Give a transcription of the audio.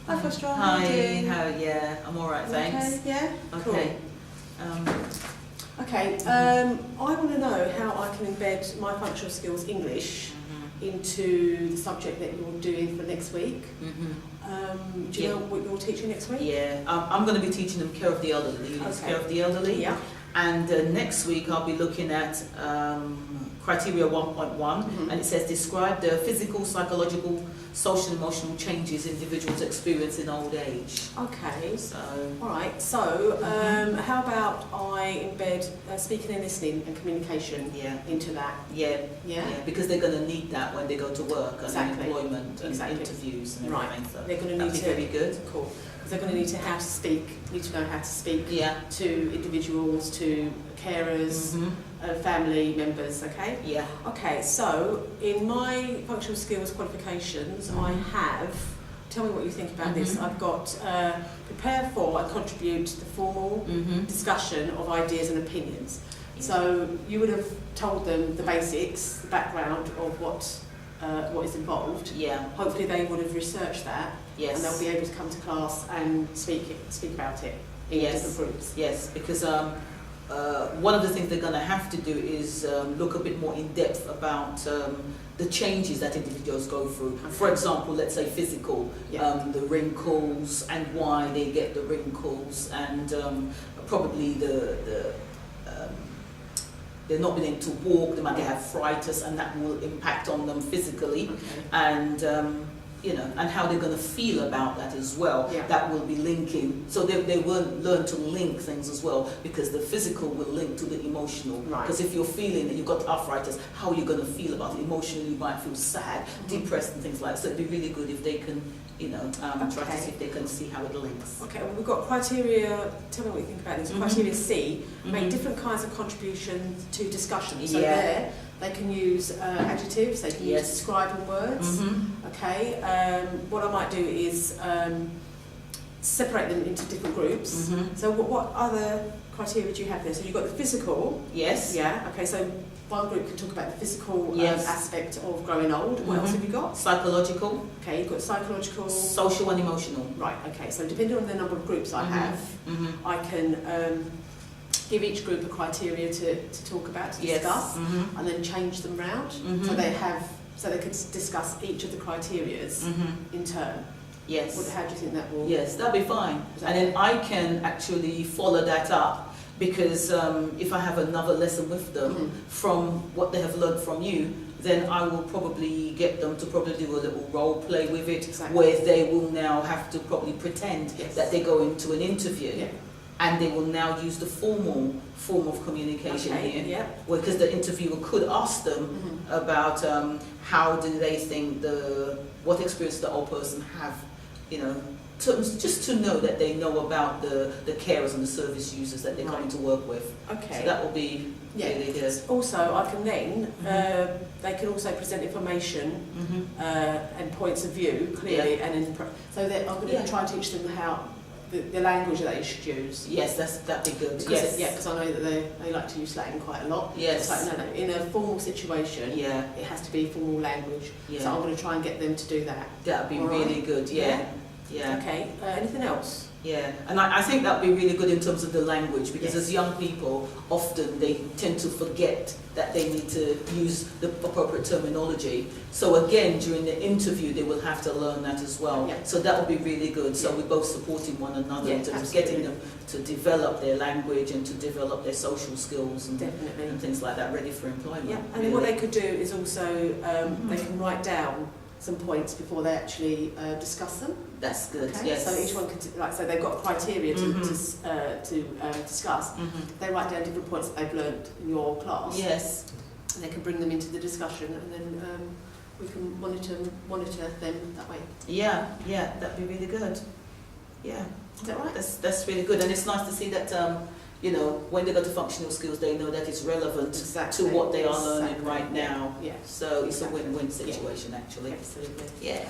Hi Fosterer, Hi, how are you doing? yeah, I'm alright, thanks. Okay, yeah? Okay. I want to know how I can embed my functional skills English into the subject that you're doing for next week. Do you know what you're teaching next week? Yeah, I'm going to be teaching them care of the elderly, care of the elderly. Yeah. And next week I'll be looking at criteria 1.1, and it says describe the physical, psychological, social, emotional changes individuals experience in old age. Okay. So. All right. So, how about I embed speaking and listening and communication into that? Yeah. Yeah. Because they're going to need that when they go to work and employment and interviews and everything. Right. So they're going to need to. Very good. Cool. Because they're going to need to need to know how to speak to individuals, to carers, family members, okay? Yeah. Okay, so in my functional skills qualifications, I have, tell me what you think about this, I've got prepare for and contribute to the formal discussion of ideas and opinions. So you would have told them the basics, the background of what is involved. Yeah. Hopefully they would have researched that. Yes. And they'll be able to come to class and speak about it in different groups. Yes, because one of the things they're going to have to do is look a bit more in depth about the changes that individuals go through. Okay. For example, let's say physical, the wrinkles and why they get the wrinkles, and probably they're not being able to walk, they might have arthritis, and that will impact on them physically. Okay. And and how they're going to feel about that as well. Yeah. That will be linking. So they will learn to link things as well, because the physical will link to the emotional. Right. Because if you're feeling that you've got arthritis, how are you going to feel about it? Emotionally, you might feel sad, depressed, and things like that. So it'd be really good if they can, try to see if they can see how it links. Okay, well, we've got criteria, tell me what you think about this. Criteria C, make different kinds of contributions to discussion. So there, they can use adjectives, they can use describing words. Okay, what I might do is separate them into different groups. So what other criteria do you have there? So you've got the physical. Yes. Yeah, okay, so one group can talk about the physical aspect of growing old. What else have you got? Psychological. Okay, you've got psychological. Social and emotional. Right, okay, so depending on the number of groups I have, I can give each group a criteria to talk about, to discuss, and then change them round so they could discuss each of the criterias in turn. Yes. How do you think that will? Yes, that'll be fine. And then I can actually follow that up, because if I have another lesson with them from what they have learned from you, then I will probably get them to probably do a little role play with it, where they will now have to probably pretend that they go into an interview. And they will now use the formal form of communication here, because the interviewer could ask them about how do they think what experience the old person have, just to know that they know about the carers and the service users that they're coming to work with. Okay. So that will be really good. Also, I can then, they can also present information and points of view clearly, and so that I'm going to try and teach them how the language that they should use. Yes, that'd be good. Because I know that they like to use slang quite a lot. Yes. It's like, no, in a formal situation, it has to be formal language. So I'm going to try and get them to do that. That'd be really good. Yeah. Okay. Anything else? Yeah, and I think that would be really good in terms of the language, because as young people, often they tend to forget that they need to use the appropriate terminology. So again, during the interview, they will have to learn that as well. So that would be really good. So we're both supporting one another in terms of getting them to develop their language and to develop their social skills and things like that, ready for employment. Yeah, and what they could do is also, they can write down some points before they actually discuss them. That's good. Okay? Yes. So each one can, so they've got criteria to discuss. They write down different points that they've learned in your class. Yes. And they can bring them into the discussion, and then we can monitor them that way. Yeah, that'd be really good. Yeah. Is that right? That's really good, and it's nice to see that when they go to functional skills, they know that it's relevant to what they are learning right now. Yeah. So it's a win-win situation, actually. Absolutely. Yeah.